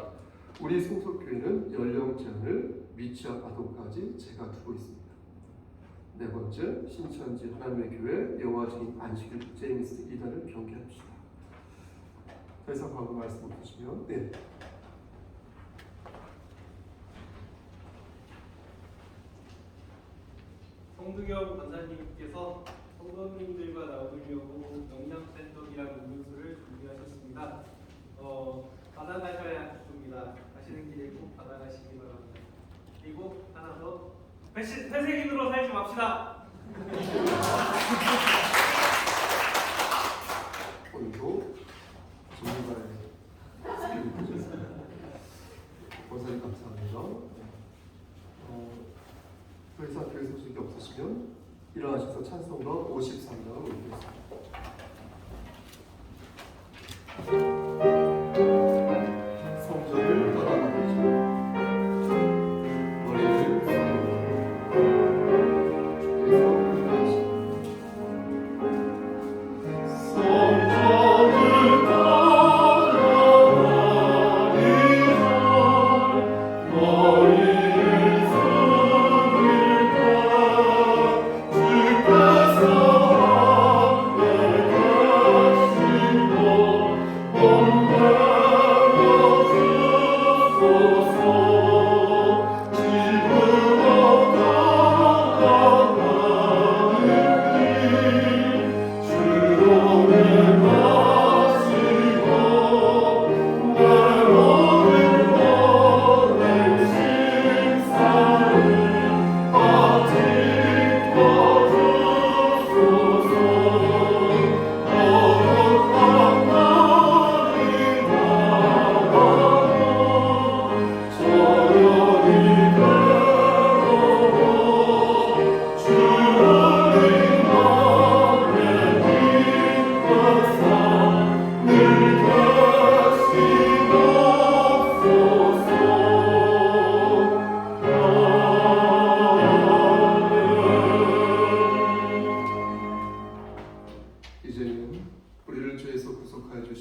우리 송속교회는 연령 제한을 미취학 아동까지 제가 두고 있습니다. 네 번째, 신천지 하나님의 교회 영화 증인 안식일 제임스 2단을 경계합시다. 더 이상 광고 말씀 없으시면 네. 성두경 권사님께서 성도님들과 나누려고 영양센터이라는 음료수를 준비하셨습니다. 받아가셔야 됩니다. 가시는 길에 꼭 받아가시기 바랍니다. 그리고 하나 더, 회색인으로 살지 맙시다. 오늘도 전문가의 스킬을 보셨습니다. 원사님 감사합니다. 더 이상 교회 소식이 없으시면 일어나셔서 찬송가 53장을 올리겠습니다. 성전을 떠나가보죠. 머리를 주께서 인도하시옵소서. 성전을 떠나가리라 머리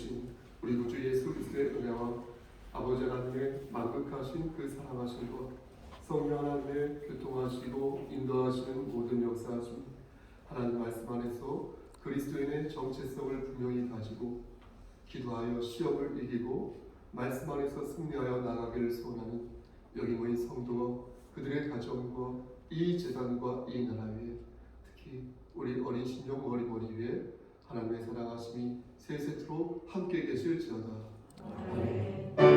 되신 우리 구주 예수 그리스도의 은혜와 아버지 하나님의 만극하신 그 사랑하신 것, 성령 하나님의 교통하시고 인도하시는 모든 역사하심, 하나님 말씀 안에서 그리스도인의 정체성을 분명히 가지고 기도하여 시험을 이기고 말씀 안에서 승리하여 나가기를 소원하는 여기 모인 성도와 그들의 가정과 이 재단과 이 나라 위에, 특히 우리 어린 신령 어린머리 위에 하나님의 사랑하심이 세세토록 함께 계실지어다. 아멘.